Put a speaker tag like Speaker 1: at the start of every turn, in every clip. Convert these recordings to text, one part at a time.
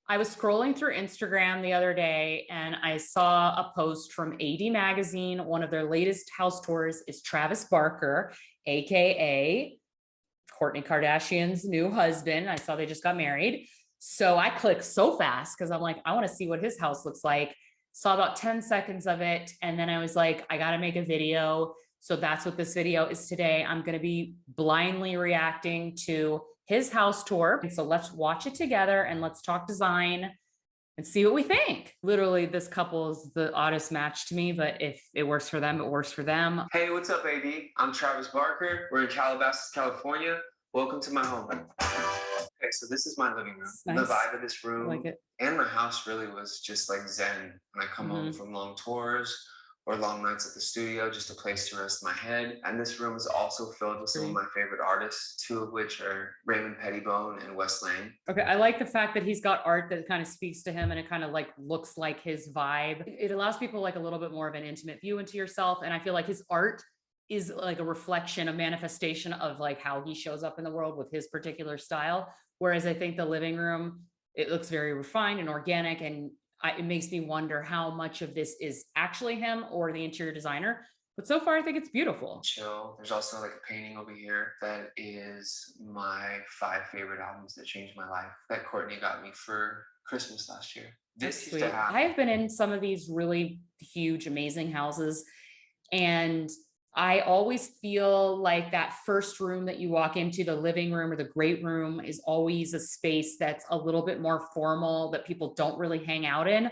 Speaker 1: I was scrolling through Instagram the other day and I saw a post from AD Magazine. One of their latest house tours is Travis Barker, AKA Kourtney Kardashian's new husband. I saw they just got married. So I clicked so fast because I'm like, I want to see what his house looks like. Saw about 10 seconds of it. And then I was like, I got to make a video. So that's what this video is today. I'm going to be blindly reacting to his house tour. So let's watch it together and let's talk design and see what we think. Literally, this couple is the oddest match to me, but if it works for them, it works for them.
Speaker 2: Hey, what's up, AD? I'm Travis Barker. We're in Calabasas, California. Welcome to my home. Okay, so this is my living room.
Speaker 1: Nice.
Speaker 2: The vibe of this room
Speaker 1: I like it.
Speaker 2: and my house really was just like zen. When I come home from long tours or long nights at the studio, just a place to rest my head. And this room is also filled with some of my favorite artists, two of which are Raymond Pettibone and Wes Lang.
Speaker 1: Okay, I like the fact that he's got art that kind of speaks to him and it kind of like looks like his vibe. It allows people like a little bit more of an intimate view into yourself. And I feel like his art is like a reflection, a manifestation of like how he shows up in the world with his particular style. Whereas I think the living room, it looks very refined and organic, and it makes me wonder how much of this is actually him or the interior designer. But so far, I think it's beautiful.
Speaker 2: Chill. There's also like a painting over here that is my 5 favorite albums that changed my life that Kourtney got me for Christmas last year. This used to happen.
Speaker 1: I have been in some of these really huge, amazing houses, and I always feel like that first room that you walk into, the living room or the great room, is always a space that's a little bit more formal that people don't really hang out in.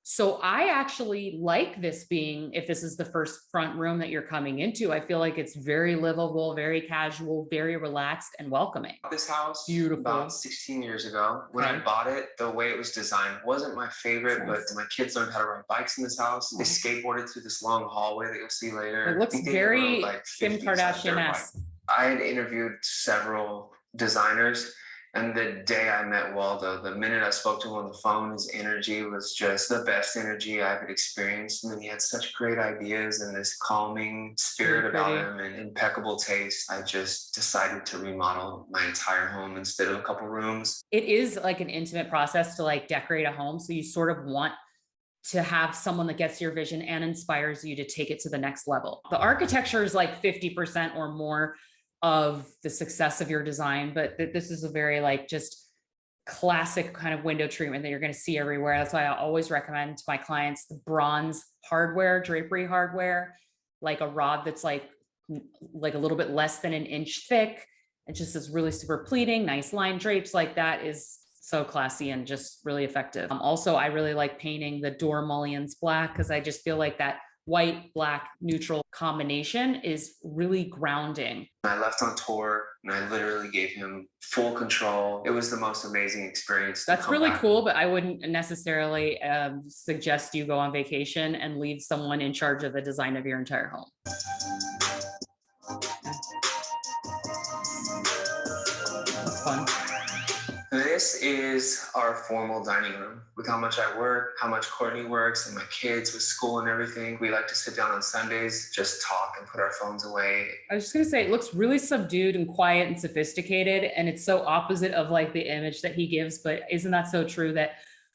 Speaker 1: So I actually like this being, if this is the first front room that you're coming into, I feel like it's very livable, very casual, very relaxed and welcoming.
Speaker 2: This house,
Speaker 1: beautiful,
Speaker 2: about 16 years ago. When I bought it, the way it was designed wasn't my favorite, but my kids learned how to ride bikes in this house. They skateboarded through this long hallway that you'll see later.
Speaker 1: It looks very Kim Kardashian-esque.
Speaker 2: I had interviewed several designers, and the day I met Waldo, the minute I spoke to him on the phone, his energy was just the best energy I've experienced. And he had such great ideas and this calming spirit about him and impeccable taste. I just decided to remodel my entire home instead of a couple rooms.
Speaker 1: It is like an intimate process to like decorate a home. So you sort of want to have someone that gets your vision and inspires you to take it to the next level. The architecture is like 50% or more of the success of your design, but this is a very like just classic kind of window treatment that you're going to see everywhere. That's why I always recommend to my clients the bronze hardware, drapery hardware, like a rod that's like a little bit less than an inch thick. It just is really super pleating, nice line drapes. Like that is so classy and just really effective. Also, I really like painting the door mullions black because I just feel like that white, black, neutral combination is really grounding.
Speaker 2: I left on tour and I literally gave him full control. It was the most amazing experience.
Speaker 1: That's really cool, but I wouldn't necessarily suggest you go on vacation and leave someone in charge of the design of your entire home. That's fun.
Speaker 2: This is our formal dining room. With how much I work, how much Kourtney works, and my kids with school and everything, we like to sit down on Sundays, just talk and put our phones away.
Speaker 1: I was just gonna say, it looks really subdued and quiet and sophisticated, and it's so opposite of like the image that he gives, but isn't that so true that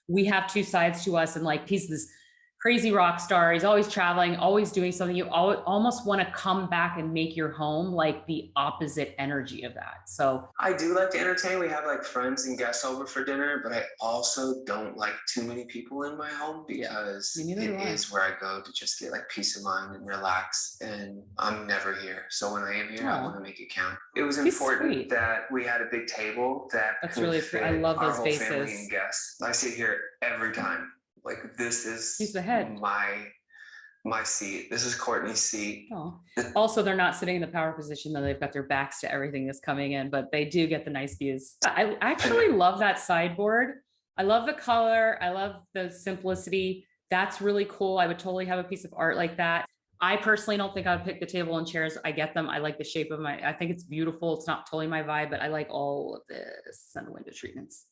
Speaker 1: we have two sides to us, and like he's this crazy rock star. He's always traveling, always doing something. You almost want to come back and make your home like the opposite energy of that. So
Speaker 2: I do like to entertain. We have like friends and guests over for dinner, but I also don't like too many people in my home because it is where I go to just get like peace of mind and relax. And I'm never here. So when I am here, I want to make it count. It was important that we had a big table that's really fit.
Speaker 1: I love those
Speaker 2: vases. Family and guests. I sit here every time. Like this is
Speaker 1: he's the head.
Speaker 2: My seat. This is Kourtney's seat.
Speaker 1: Oh. Also, they're not sitting in the power position though. They've got their backs to everything that's coming in, but they do get the nice views. I actually love that sideboard. I love the color. I love the simplicity. That's really cool. I would totally have a piece of art like that. I personally don't think I would pick the table and chairs. I get them. I like the shape of I think it's beautiful. It's not totally my vibe, but I like all of this and the window treatments.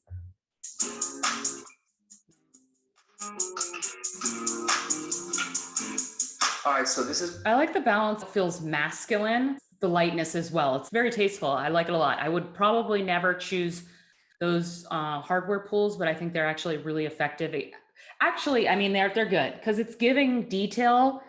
Speaker 2: All right, so this is...
Speaker 1: I like the balance. It feels masculine, the lightness as well. It's very tasteful. I like it a lot. I would probably never choose those hardware pulls, but I think they're actually really effective. Actually, I mean, they're good because it's giving detail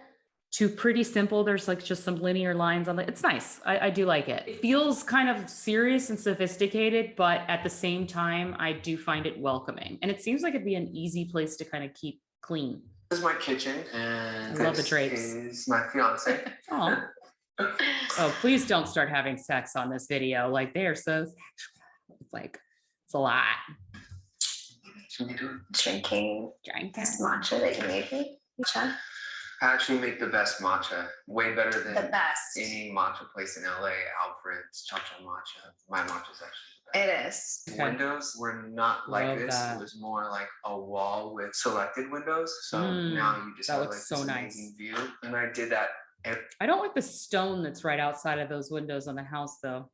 Speaker 1: to pretty simple. There's like just some linear lines on it. It's nice. I do like it. It feels kind of serious and sophisticated, but at the same time, I do find it welcoming. And it seems like it'd be an easy place to kind of keep clean.
Speaker 2: This is my kitchen, and
Speaker 1: I love the
Speaker 2: this
Speaker 1: drapes.
Speaker 2: is my fiance.
Speaker 1: Oh. Oh, please don't start having sex on this video. Like they are so sexual. It's like, it's a lot.
Speaker 3: Drinking this matcha that you made me, Micha.
Speaker 2: I actually make the best matcha, way better than
Speaker 3: The best.
Speaker 2: any matcha place in LA. Alfred's, Cha Cha Matcha. My matcha's actually the best.
Speaker 3: It is.
Speaker 1: Okay.
Speaker 2: Windows were not like
Speaker 1: Love
Speaker 2: this.
Speaker 1: that.
Speaker 2: It was more like a wall with selected windows. So
Speaker 1: Mm,
Speaker 2: now you just
Speaker 1: that
Speaker 2: have like
Speaker 1: looks so
Speaker 2: this
Speaker 1: nice.
Speaker 2: amazing view. And I did that.
Speaker 1: I don't like the stone that's right outside of those windows on the house though.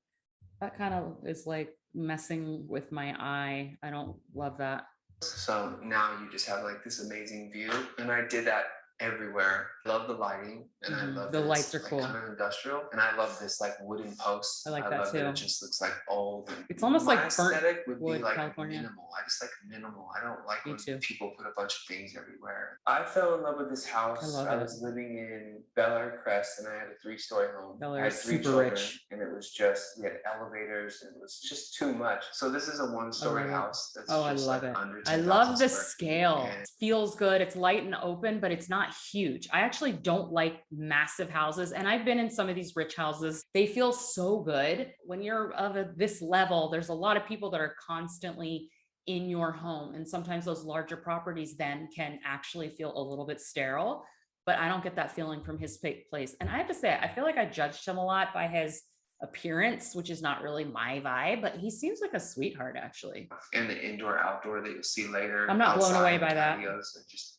Speaker 1: That kind of is like messing with my eye. I don't love that.
Speaker 2: So now you just have like this amazing view. And I did that everywhere. I love the lighting, and I love
Speaker 1: The
Speaker 2: that
Speaker 1: lights
Speaker 2: it's,
Speaker 1: are cool.
Speaker 2: kind of industrial, and I love this like wooden post.
Speaker 1: I like that
Speaker 2: love
Speaker 1: too.
Speaker 2: That it just looks like old. And
Speaker 1: It's almost
Speaker 2: my
Speaker 1: like burnt
Speaker 2: aesthetic would
Speaker 1: wood,
Speaker 2: be like
Speaker 1: California.
Speaker 2: minimal. I just like minimal. I don't like
Speaker 1: Me
Speaker 2: when
Speaker 1: too.
Speaker 2: people put a bunch of things everywhere. I fell in love with this house.
Speaker 1: I love
Speaker 2: I
Speaker 1: it.
Speaker 2: was living in Bel Air Crest, and I had a 3-story home.
Speaker 1: Bel Air
Speaker 2: I had
Speaker 1: is
Speaker 2: 3
Speaker 1: super
Speaker 2: children,
Speaker 1: rich.
Speaker 2: and it was just, we had elevators, and it was just too much. So this is a 1-story
Speaker 1: love it.
Speaker 2: house. That's
Speaker 1: Oh, I
Speaker 2: just
Speaker 1: love
Speaker 2: like
Speaker 1: it.
Speaker 2: under
Speaker 1: I
Speaker 2: 10,000
Speaker 1: love the
Speaker 2: square feet,
Speaker 1: scale.
Speaker 2: and
Speaker 1: It feels good. It's light and open, but it's not huge. I actually don't like massive houses. And I've been in some of these rich houses. They feel so good. When you're of this level, there's a lot of people that are constantly in your home. And sometimes those larger properties then can actually feel a little bit sterile. But I don't get that feeling from his place. And I have to say, I feel like I judged him a lot by his appearance, which is not really my vibe, but he seems like a sweetheart actually.
Speaker 2: and the indoor outdoor that you'll see later.
Speaker 1: I'm not blown
Speaker 2: outside
Speaker 1: away by
Speaker 2: the
Speaker 1: that.
Speaker 2: patios,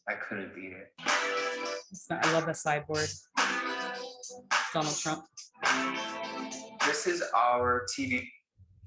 Speaker 2: I couldn't beat it.
Speaker 1: I love the sideboard. Donald Trump.
Speaker 2: This is our TV.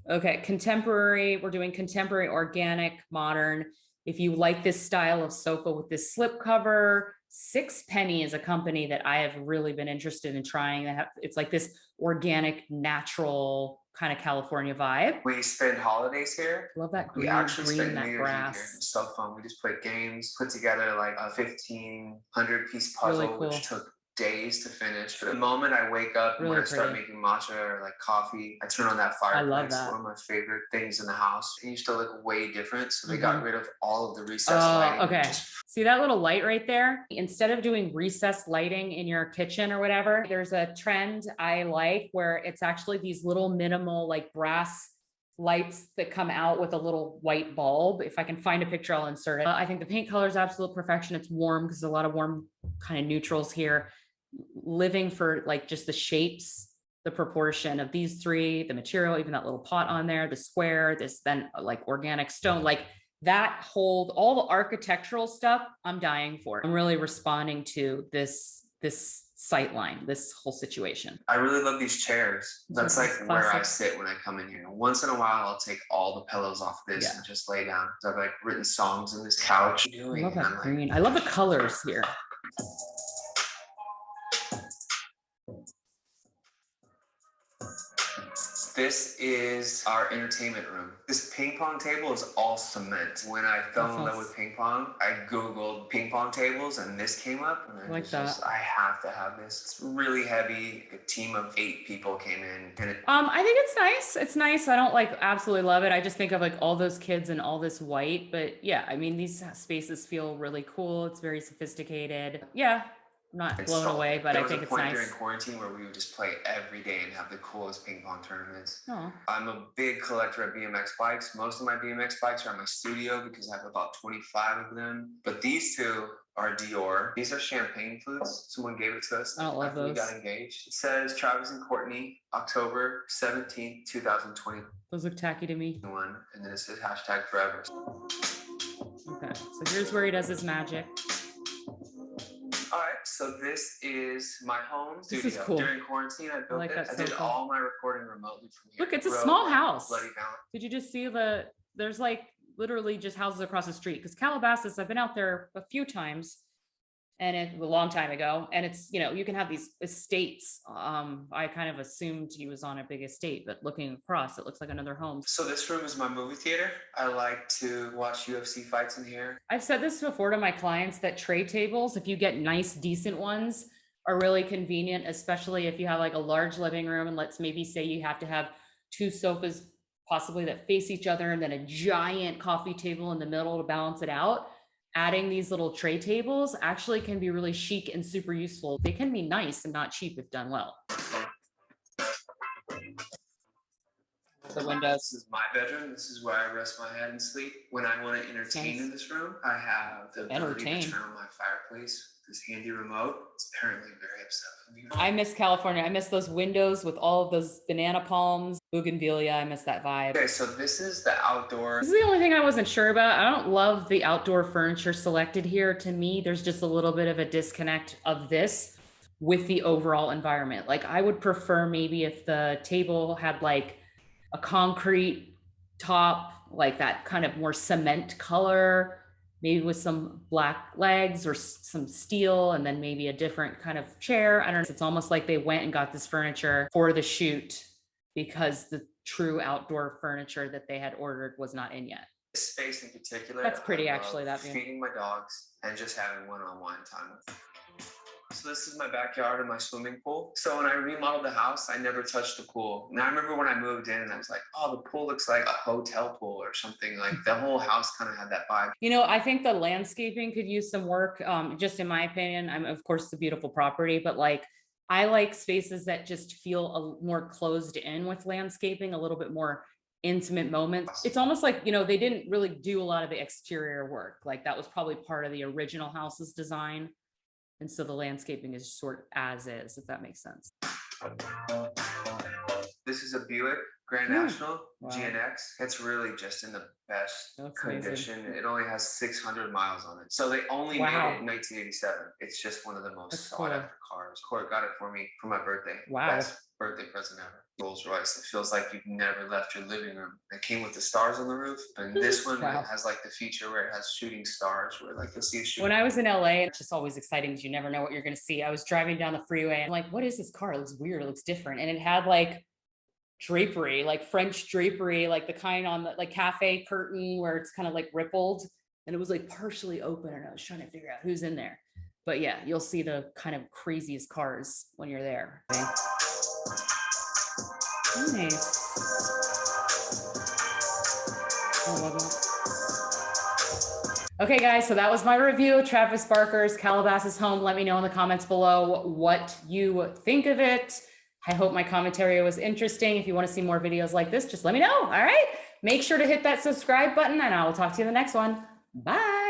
Speaker 1: Okay, contemporary. We're doing contemporary, organic, modern. If you like this style of sofa with this slip cover, Sixpenny is a company that I have really been interested in trying. It's like this organic, natural kind of California vibe.
Speaker 2: We spend holidays here.
Speaker 1: Love that
Speaker 2: We
Speaker 1: green,
Speaker 2: actually spend New
Speaker 1: that
Speaker 2: Year's Eve here.
Speaker 1: grass.
Speaker 2: It's so fun. We just play games, put together like a 1,500-piece puzzle,
Speaker 1: Really cool.
Speaker 2: which took days to finish. But the moment I wake up and
Speaker 1: Really
Speaker 2: when I start
Speaker 1: pretty.
Speaker 2: making matcha or like coffee, I turn on that fireplace.
Speaker 1: love that.
Speaker 2: One of my favorite things in the house. It used to look way different. So they got rid of all of the recessed
Speaker 1: Oh,
Speaker 2: lighting.
Speaker 1: okay.
Speaker 2: Just
Speaker 1: See that little light right there? Instead of doing recessed lighting in your kitchen or whatever, there's a trend I like where it's actually these little minimal like brass lights that come out with a little white bulb. If I can find a picture, I'll insert it. I think the paint color is absolute perfection. It's warm because there's a lot of warm kind of neutrals here. Living for like just the shapes, the proportion of these three, the material, even that little pot on there, the square, this then like organic stone, like that whole, all the architectural stuff I'm dying for. I'm really responding to this sight line, this whole situation.
Speaker 2: I really love these chairs. That's like
Speaker 1: It's
Speaker 2: where I
Speaker 1: classic.
Speaker 2: sit when I come in here. Once in a while, I'll take all the pillows off this
Speaker 1: Yeah.
Speaker 2: and just lay down. So I've like written songs in this couch.
Speaker 1: I love
Speaker 2: And
Speaker 1: that
Speaker 2: I'm like,
Speaker 1: green. I love the colors here.
Speaker 2: this is our entertainment room. This ping pong table is all cement. When I fell in love with ping pong, I Googled ping pong tables and this came up. And I
Speaker 1: like
Speaker 2: was just, I have to have this. It's really heavy. A team of 8 people came in. And
Speaker 1: I think it's nice. It's nice. I don't like absolutely love it. I just think of like all those kids and all this white, but yeah, I mean, these spaces feel really cool. It's very sophisticated. Yeah. I'm not blown away, but I think it's nice.
Speaker 2: There was a point during quarantine where we would just play every day and have the coolest ping pong tournaments.
Speaker 1: Oh.
Speaker 2: I'm a big collector of BMX bikes. Most of my BMX bikes are in my studio because I have about 25 of them. But these two are Dior. These are champagne flutes. Someone gave it to us.
Speaker 1: I don't love
Speaker 2: after we
Speaker 1: those.
Speaker 2: got engaged. It says Travis and Courtney, October 17th, 2021.
Speaker 1: Those look tacky to me.
Speaker 2: And then it says #forever.
Speaker 1: Okay, so here's where he does his magic.
Speaker 2: All right, so this is my home studio.
Speaker 1: This is cool.
Speaker 2: During quarantine, I built
Speaker 1: like
Speaker 2: it.
Speaker 1: that
Speaker 2: I did
Speaker 1: sofa.
Speaker 2: all my recording remotely from here.
Speaker 1: Look, it's a
Speaker 2: Wrote
Speaker 1: small house.
Speaker 2: Bloody Valentine.
Speaker 1: Did you just see there's like literally just houses across the street? Because Calabasas, I've been out there a few times and it a long time ago. And it's, you know, you can have these estates. I kind of assumed he was on a big estate, but looking across, it looks like another home.
Speaker 2: So this room is my movie theater. I like to watch UFC fights in here.
Speaker 1: I've said this before to my clients that tray tables, if you get nice, decent ones, are really convenient, especially if you have like a large living room and let's maybe say you have to have 2 sofas possibly that face each other and then a giant coffee table in the middle to balance it out. Adding these little tray tables actually can be really chic and super useful. They can be nice and not cheap if done well. The windows.
Speaker 2: This is my bedroom. This is where I rest my head and sleep. When I want to entertain
Speaker 1: Nice.
Speaker 2: in this room, I have the ability
Speaker 1: Entertain.
Speaker 2: to turn on my fireplace. This handy remote. It's apparently very upset with me.
Speaker 1: I miss California. I miss those windows with all of those banana palms, bougainvillea. I miss that vibe.
Speaker 2: Okay, so this is the outdoor.
Speaker 1: This is the only thing I wasn't sure about. I don't love the outdoor furniture selected here. To me, there's just a little bit of a disconnect of this with the overall environment. Like I would prefer maybe if the table had like a concrete top, like that kind of more cement color, maybe with some black legs or some steel, and then maybe a different kind of chair. I don't know. It's almost like they went and got this furniture for the shoot because the true outdoor furniture that they had ordered was not in yet.
Speaker 2: This space in particular.
Speaker 1: That's pretty,
Speaker 2: I love
Speaker 1: actually, that view.
Speaker 2: feeding my dogs and just having one-on-one time with them. So this is my backyard and my swimming pool. So when I remodeled the house, I never touched the pool. Now I remember when I moved in, I was like, oh, the pool looks like a hotel pool or something. Like the whole house kind of had that vibe.
Speaker 1: You know, I think the landscaping could use some work. Just in my opinion, I'm of course it's a beautiful property, but like I like spaces that just feel more closed in with landscaping, a little bit more intimate moments. It's almost like, you know, they didn't really do a lot of the exterior work. Like that was probably part of the original house's design. And so the landscaping is sort of as is, if that makes sense.
Speaker 2: This is a Buick Grand National
Speaker 1: Wow.
Speaker 2: GNX. It's really just in the best
Speaker 1: That's
Speaker 2: condition.
Speaker 1: amazing.
Speaker 2: It only has 600 miles on it. So they only made
Speaker 1: Wow.
Speaker 2: it in 1987. It's just one of the most
Speaker 1: That's
Speaker 2: sought
Speaker 1: cool.
Speaker 2: after cars. Court got it for me for my birthday.
Speaker 1: Wow.
Speaker 2: Best birthday present ever. Rolls Royce. It feels like you've never left your living room. It came with the stars on the roof. And this one
Speaker 1: Wow.
Speaker 2: has like the feature where it has shooting stars, where like you'll see a shooting.
Speaker 1: When I was in LA, it's just always exciting because you never know what you're going to see. I was driving down the freeway and I'm like, what is this car? It looks weird. It looks different. And it had like drapery, like French drapery, like the kind on the like cafe curtain where it's kind of like rippled. And it was like partially open. And I was trying to figure out who's in there. But yeah, you'll see the kind of craziest cars when you're there. Nice. I love it. Okay, guys, so that was my review of Travis Barker's Calabasas home. Let me know in the comments below what you think of it. I hope my commentary was interesting. If you want to see more videos like this, just let me know. All right. Make sure to hit that subscribe button and I will talk to you in the next one. Bye.